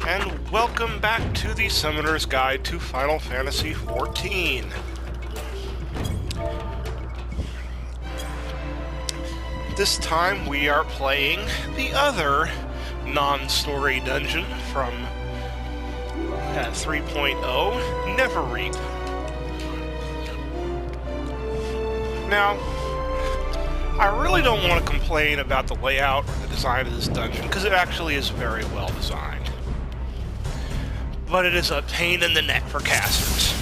and welcome back to the Summoner's Guide to Final Fantasy XIV. This time we are playing the other non-story dungeon from 3.0, Neverreap. Now, I really don't want to complain about the layout or the design of this dungeon, because it actually is very well designed. But it is a pain in the neck for casters.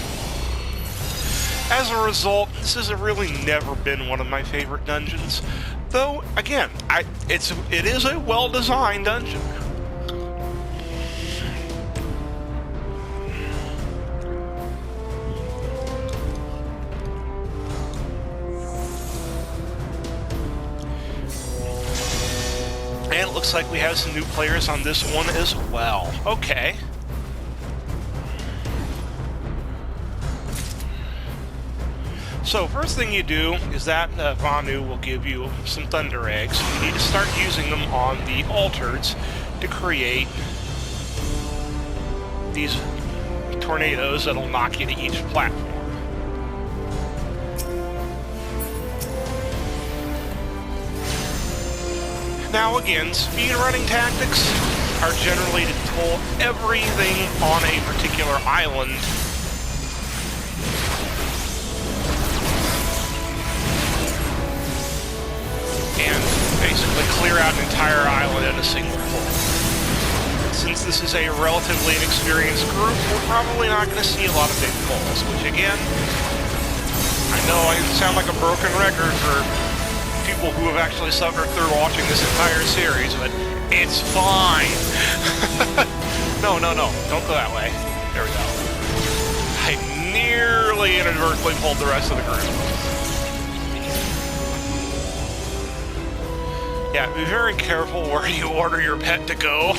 As a result, this has really never been one of my favorite dungeons. Though, again, it is a well-designed dungeon. And it looks like we have some new players on this one as well. Okay. So, first thing you do is that Vanu will give you some Thunder Eggs. You need to start using them on the altars to create these tornadoes that'll knock you to each platform. Now again, speedrunning tactics are generally to pull everything on a particular island and basically clear out an entire island in a single pull. Since this is a relatively inexperienced group, we're probably not going to see a lot of big pulls, which again, I know I sound like a broken record for people who have actually suffered through watching this entire series, but it's fine. No, don't go that way. There we go. I nearly inadvertently pulled the rest of the group. Yeah, be very careful where you order your pet to go,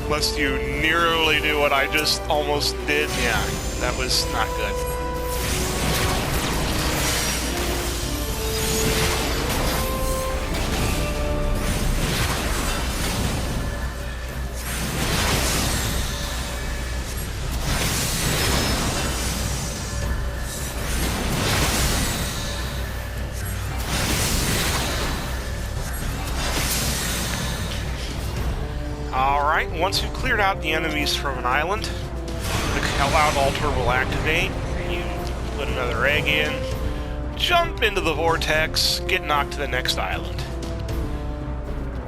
lest you nearly do what I just almost did. Yeah, that was not good. Alright, once you've cleared out the enemies from an island, the Cloud Altar will activate. You put another egg in, jump into the vortex, get knocked to the next island.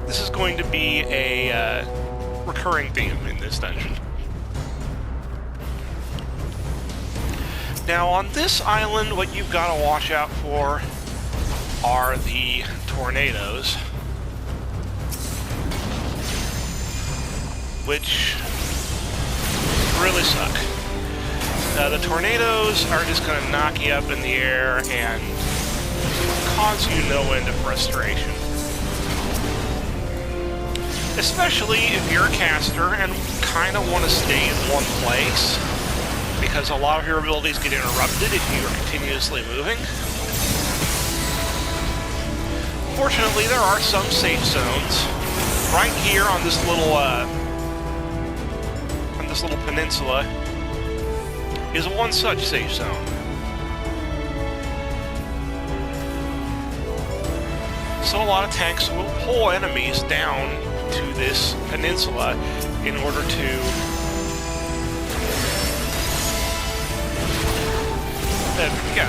This is going to be a recurring theme in this dungeon. Now on this island, what you've got to watch out for are the tornadoes, which really suck. The tornadoes are just going to knock you up in the air and cause you no end of frustration. Especially if you're a caster and kind of want to stay in one place, because a lot of your abilities get interrupted if you are continuously moving. Fortunately, there are some safe zones. Right here on this little peninsula is one such safe zone. So a lot of tanks will pull enemies down to this peninsula in order to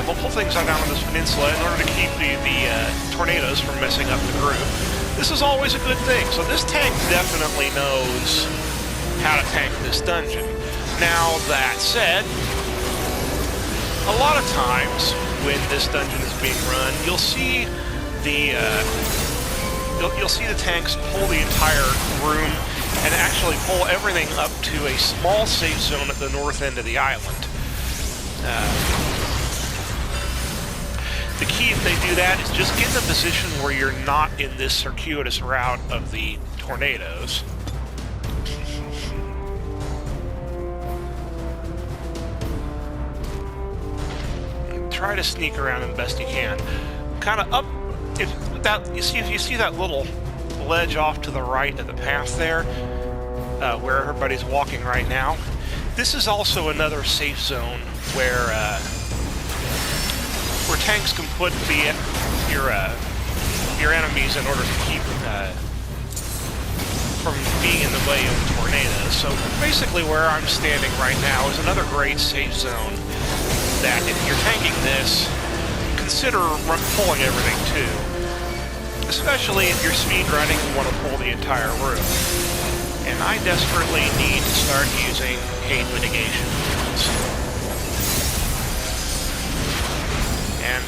they'll pull things down on this peninsula in order to keep the tornadoes from messing up the group. This is always a good thing. So this tank definitely knows how to tank this dungeon. Now, that said, a lot of times when this dungeon is being run, you'll see the tanks pull the entire room and actually pull everything up to a small safe zone at the north end of the island. The key if they do that is just get in a position where you're not in this circuitous route of the tornadoes. Try to sneak around them best you can. Kind of up, if you see that little ledge off to the right of the path there, where everybody's walking right now. This is also another safe zone where tanks can put your enemies in order to keep from being in the way of tornadoes. So basically where I'm standing right now is another great safe zone that if you're tanking this, consider pulling everything too. Especially if you're speedrunning and want to pull the entire room. And I desperately need to start using hate mitigation moves. And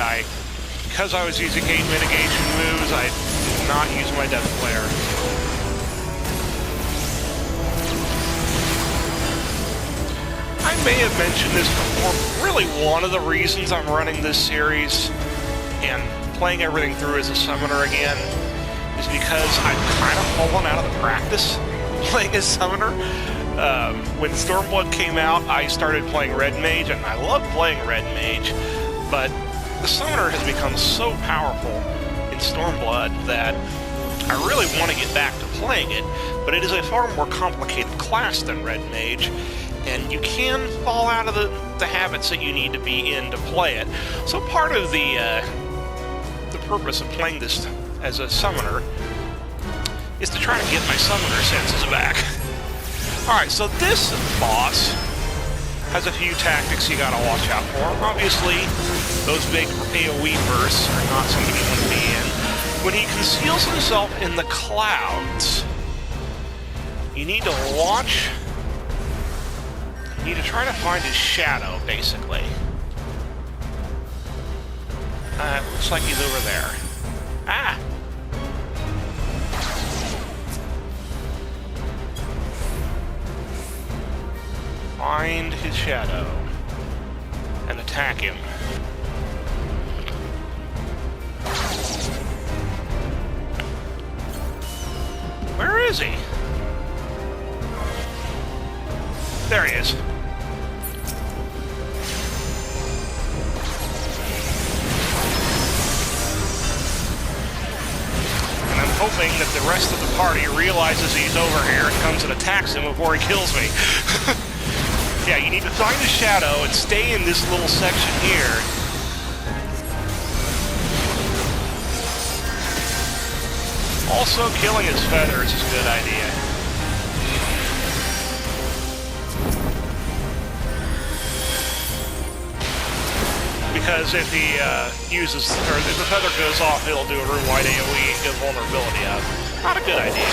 because I was using hate mitigation moves, I did not use my death flare. I may have mentioned this before, really one of the reasons I'm running this series and playing everything through as a summoner again is because I've kind of fallen out of the practice playing as summoner. When Stormblood came out, I started playing Red Mage, and I love playing Red Mage, but the summoner has become so powerful in Stormblood that I really want to get back to playing it, but it is a far more complicated class than Red Mage, and you can fall out of the habits that you need to be in to play it. So part of the purpose of playing this as a summoner is to try to get my summoner senses back. Alright, so this boss has a few tactics you gotta watch out for. Obviously, those big AoE bursts are not something you want to be in. When he conceals himself in the clouds, you need to watch. You need to try to find his shadow, basically. Looks like he's over there. Ah! Find his shadow and attack him. Where is he? There he is. And I'm hoping that the rest of the party realizes he's over here and comes and attacks him before he kills me. Yeah, you need to find a shadow and stay in this little section here. Also, killing his feathers is a good idea. Because if he uses, or if the feather goes off, it'll do a room-wide AoE and get vulnerability up. Not a good idea.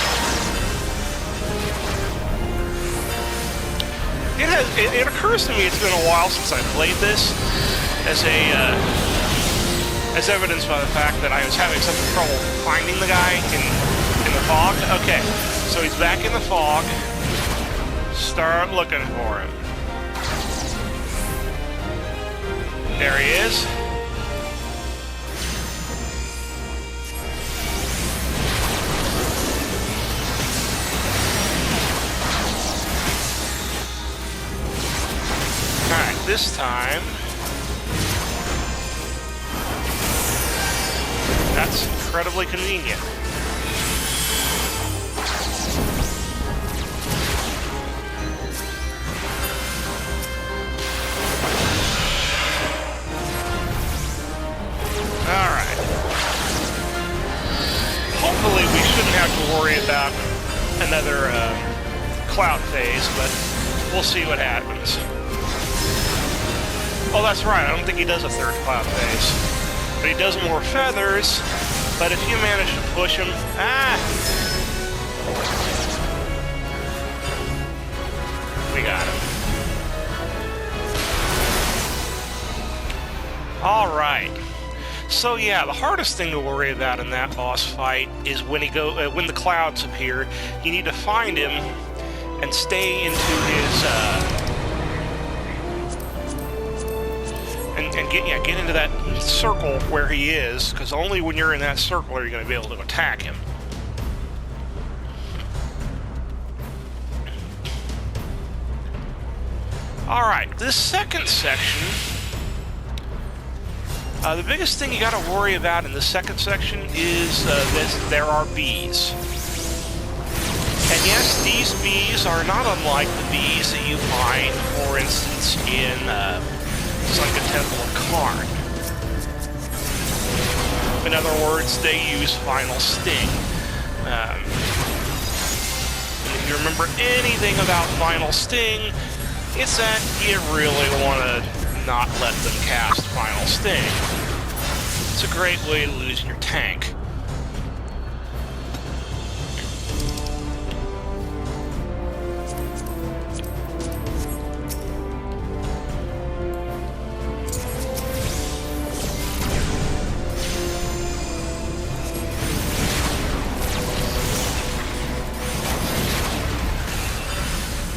It occurs to me it's been a while since I played this, as evidenced by the fact that I was having some trouble finding the guy in the fog. Okay, so he's back in the fog. Start looking for him. There he is. Alright, this time... That's incredibly convenient. Alright. Hopefully we shouldn't have to worry about another cloud phase, but we'll see what happens. Oh, that's right, I don't think he does a third cloud phase. But he does more feathers, but if you manage to push him... Ah! We got him. Alright. So yeah, the hardest thing to worry about in that boss fight is when when the clouds appear. You need to find him and stay into his and get into that circle where he is, because only when you're in that circle are you going to be able to attack him. Alright, this second section, the biggest thing you got to worry about in the second section is there are bees. And And yes, these bees are not unlike the bees that you find, for instance, in Sunken Temple of Karn. In other words, they use Final Sting. If you remember anything about Final Sting, it's that you really want to not let them cast Final Sting. It's a great way to lose your tank.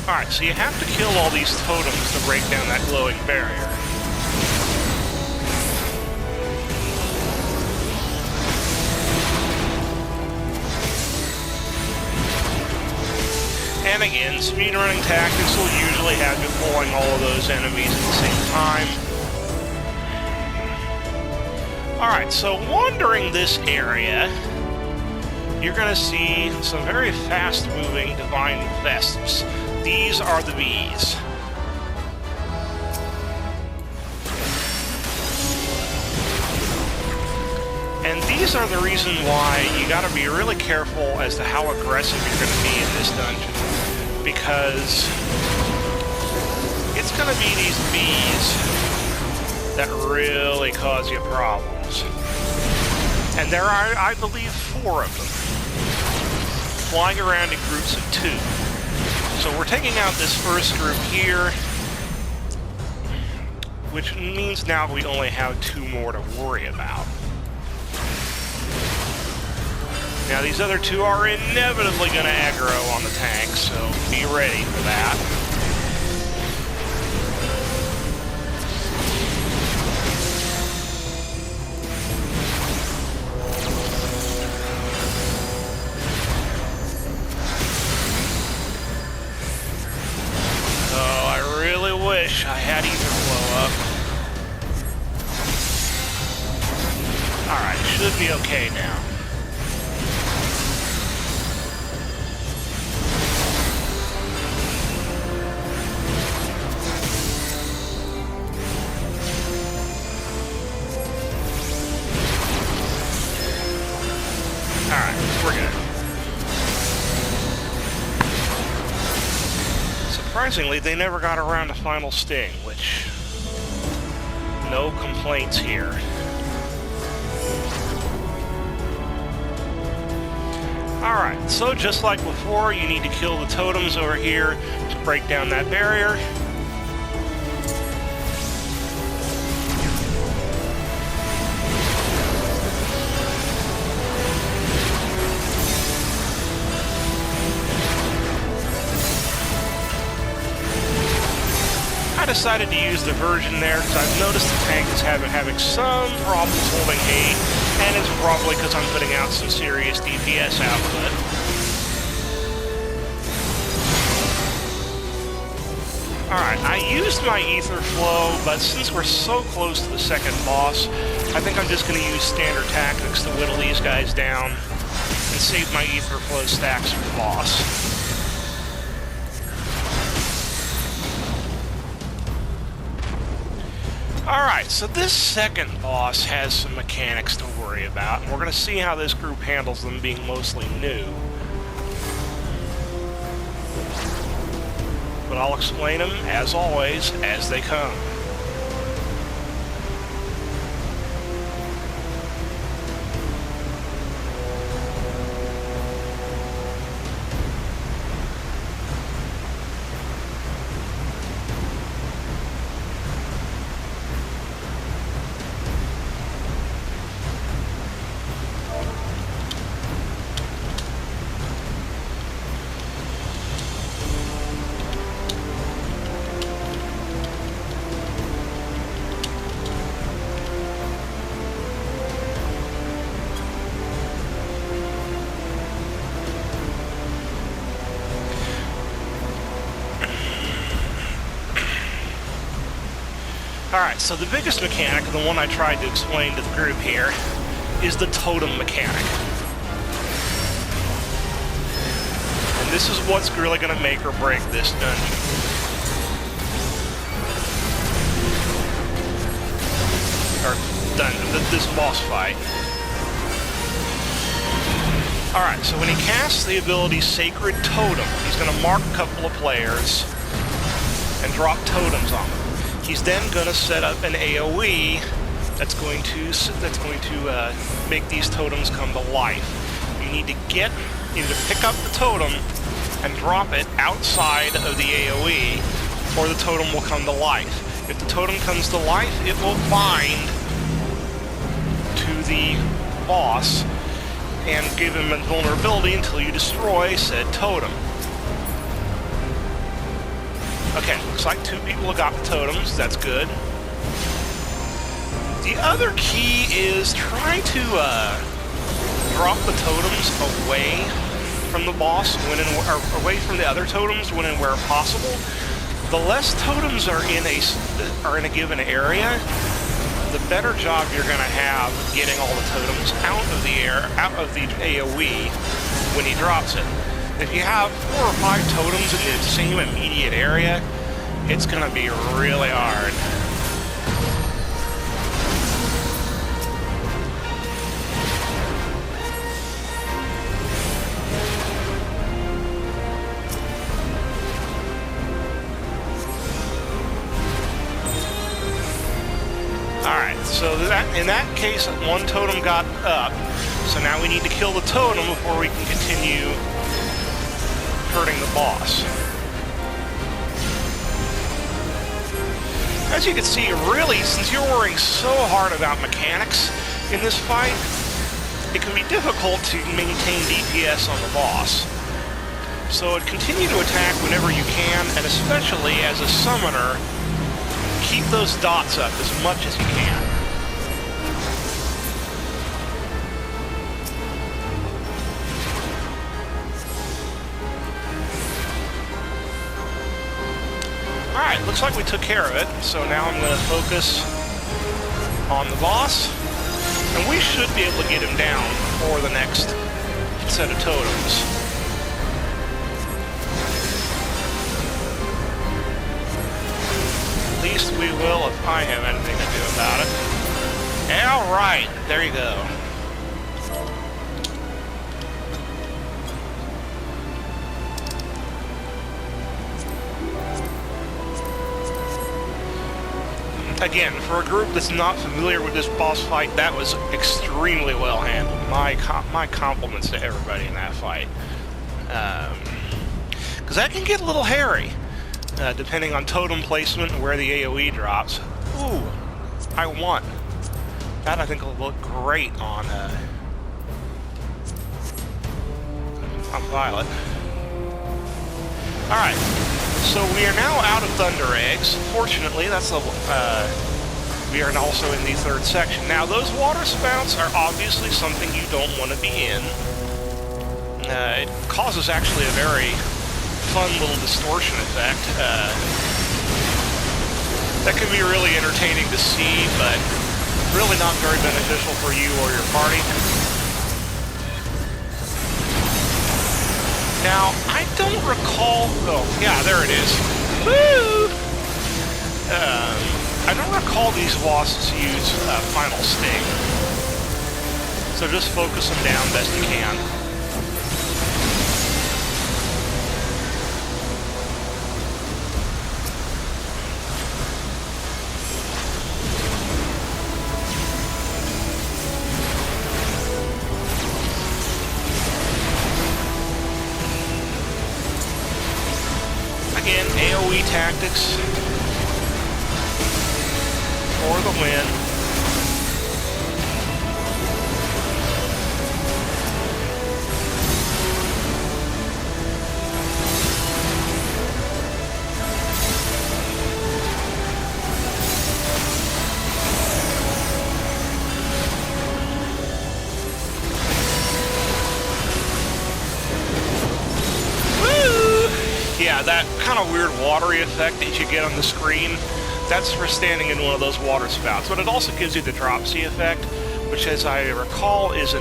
Alright, so you have to kill all these totems to break down that glowing barrier. And again, speedrunning tactics will usually have you pulling all of those enemies at the same time. Alright, so wandering this area, you're going to see some very fast-moving divine vesps. These are the bees. And these are the reason why you gotta be really careful as to how aggressive you're gonna be in this dungeon. Because it's gonna be these bees that really cause you problems. And there are, I believe, 4 of them, flying around in groups of 2. So we're taking out this first group here, which means now we only have 2 more to worry about. Now these other 2 are inevitably going to aggro on the tank, so be ready for that. I had ether flow up. Alright, should be okay now. Alright, we're good. Surprisingly, they never got around to Final Sting, which... no complaints here. Alright, so just like before, you need to kill the totems over here to break down that barrier. I decided to use diversion there because I've noticed the tank is having some problems holding heat, and it's probably because I'm putting out some serious DPS output. Alright, I used my ether flow, but since we're so close to the second boss, I think I'm just going to use standard tactics to whittle these guys down and save my ether flow stacks for the boss. Alright, so this second boss has some mechanics to worry about, and we're going to see how this group handles them being mostly new. But I'll explain them, as always, as they come. Alright, so the biggest mechanic, the one I tried to explain to the group here, is the totem mechanic. And This is what's really going to make or break this dungeon. Or dungeon, this boss fight. Alright, so when he casts the ability Sacred Totem, he's going to mark a couple of players and drop totems on them. He's then going to set up an AoE that's going to make these totems come to life. You need to pick up the totem and drop it outside of the AoE, or the totem will come to life. If the totem comes to life, it will bind to the boss and give him a vulnerability until you destroy said totem. Okay, looks like 2 people have got the totems. That's good. The other key is try to drop the totems away from the boss or away from the other totems when and where possible. The less totems are in a given area, the better job you're going to have getting all the totems out of the AoE when he drops it. If you have 4 or 5 totems in the same immediate area, it's going to be really hard. Alright, so in that case, 1 totem got up. So now we need to kill the totem before we can continue hurting the boss. As you can see, really, since you're worrying so hard about mechanics in this fight, it can be difficult to maintain DPS on the boss. So continue to attack whenever you can, and especially as a summoner, keep those dots up as much as you can. Alright, looks like we took care of it, so now I'm going to focus on the boss, and we should be able to get him down for the next set of totems. At least we will if I have anything to do about it. Alright, there you go. Again, for a group that's not familiar with this boss fight, that was extremely well handled. My compliments to everybody in that fight. Because that can get a little hairy, depending on totem placement and where the AoE drops. Ooh, I won. That, I think, will look great on Violet. Alright. So we are now out of Thunder Eggs. Fortunately, that's the we are also in the 3rd section. Now, those water spouts are obviously something you don't want to be in. It causes actually a very fun little distortion effect. That can be really entertaining to see, but really not very beneficial for you or your party. Now, I don't recall... Oh, yeah, there it is. Woo! I don't recall these wasps use Final Sting. So just focus them down best you can. Again, AoE tactics for the win. Yeah, that kind of weird watery effect that you get on the screen, that's for standing in one of those water spouts. But it also gives you the dropsy effect, which, as I recall, is a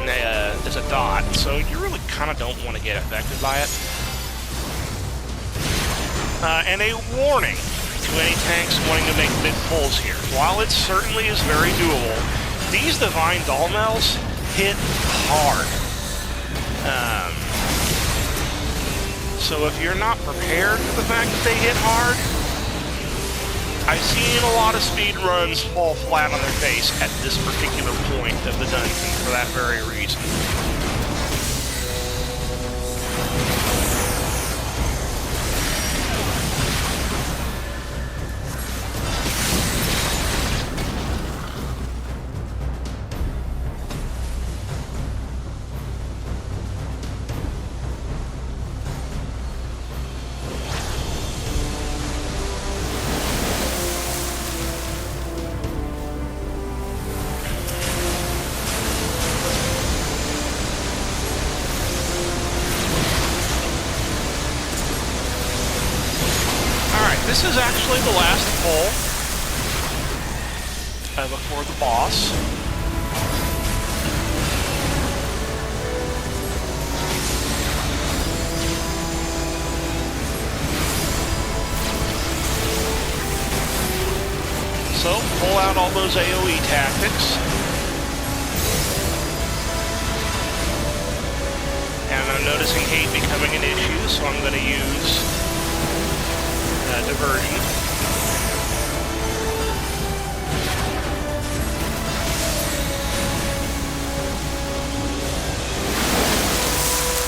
dot. So you really kind of don't want to get affected by it. And a warning to any tanks wanting to make big pulls here. While it certainly is very doable, these Divine Dolmels hit hard. So if you're not prepared for the fact that they hit hard, I've seen a lot of speed runs fall flat on their face at this particular point of the dungeon for that very reason. This is actually the last pull before the boss. So, pull out all those AoE tactics. And I'm noticing hate becoming an issue, so I'm going to use diversion.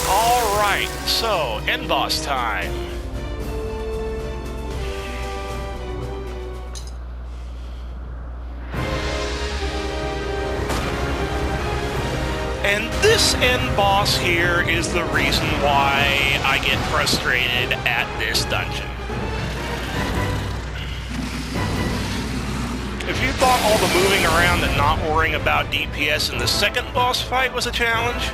Alright, so, end boss time. And this end boss here is the reason why I get frustrated at this dungeon. If you thought all the moving around and not worrying about DPS in the second boss fight was a challenge,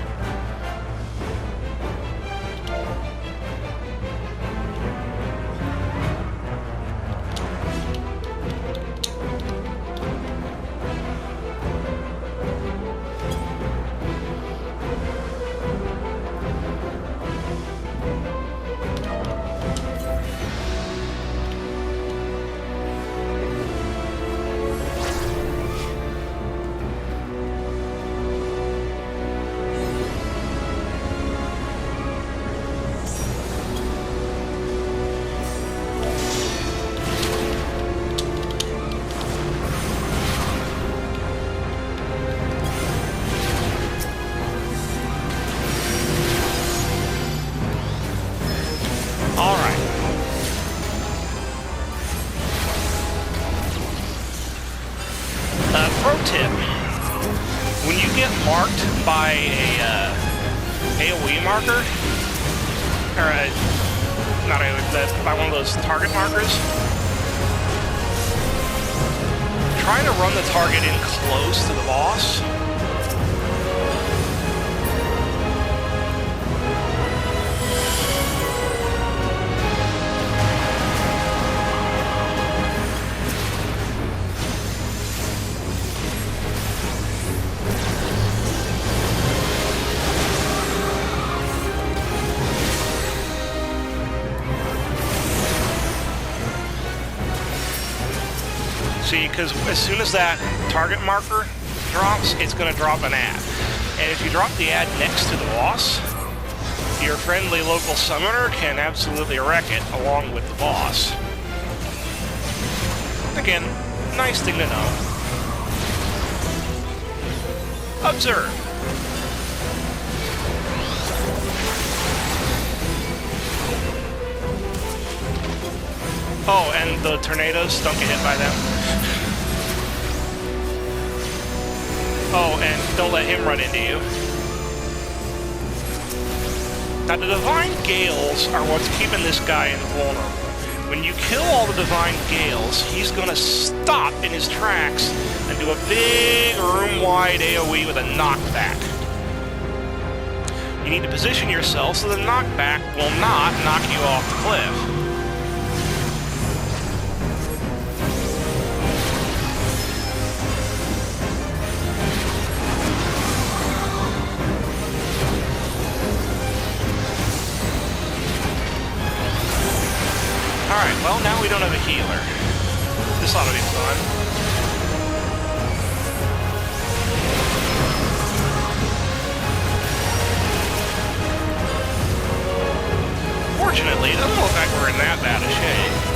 pro tip, when you get marked by a AoE marker, or not AoE, by one of those target markers, try to run the target in close to the boss. See, because as soon as that target marker drops, it's going to drop an ad. And if you drop the ad next to the boss, your friendly local summoner can absolutely wreck it along with the boss. Again, nice thing to know. Observe. Oh, and the tornadoes, don't get hit by them. Oh, and don't let him run into you. Now, the Divine Gales are what's keeping this guy invulnerable. When you kill all the Divine Gales, he's going to stop in his tracks and do a big room-wide AoE with a knockback. You need to position yourself so the knockback will not knock you off the cliff. Alright, well, now we don't have a healer. This ought to be fun. Fortunately, it doesn't look like we're in that bad a shape.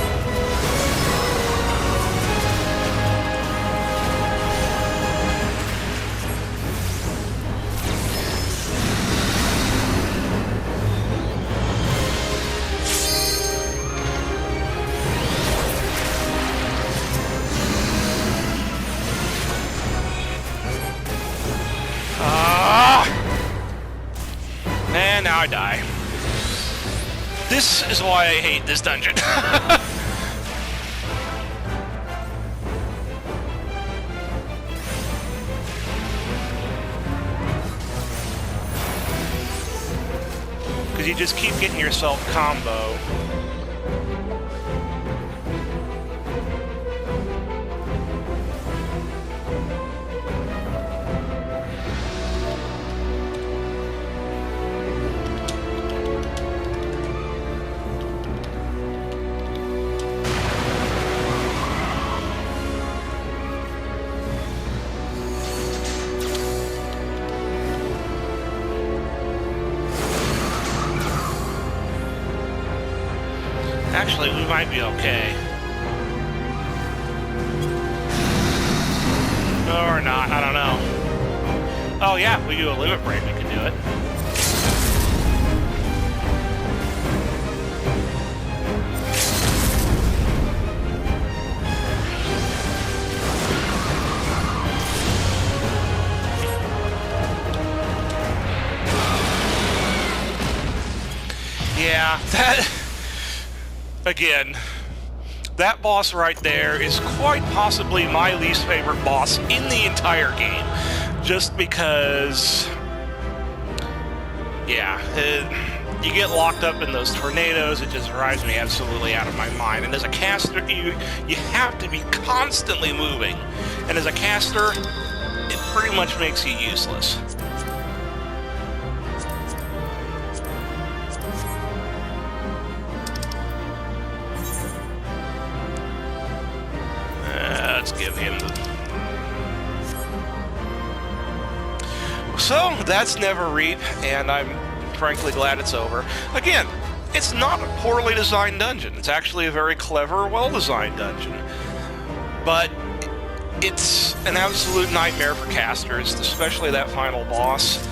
And now I die. This is why I hate this dungeon. Because you just keep getting yourself combo. Actually, we might be okay. Or not, I don't know. Oh yeah, if we do a limit break, we can do it. Yeah, that... Again, that boss right there is quite possibly my least favorite boss in the entire game. Just because... Yeah, you get locked up in those tornadoes, it just drives me absolutely out of my mind. And as a caster, you have to be constantly moving. And as a caster, it pretty much makes you useless. Let's give him the... So, that's Neverreap, and I'm frankly glad it's over. Again, it's not a poorly designed dungeon. It's actually a very clever, well-designed dungeon. But it's an absolute nightmare for casters, especially that final boss.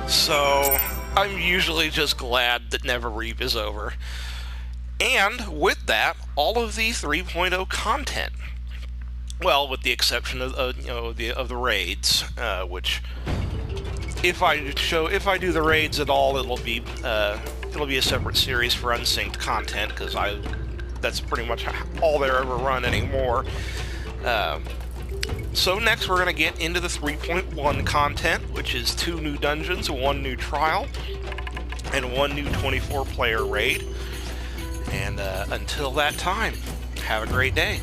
So, I'm usually just glad that Neverreap is over. And, with that, all of the 3.0 content. Well, with the exception of the raids, which if I do the raids at all, it'll be a separate series for unsynced content, because that's pretty much all they're ever run anymore. So next we're going to get into the 3.1 content, which is 2 new dungeons, 1 new trial, and 1 new 24-player raid. And until that time, have a great day.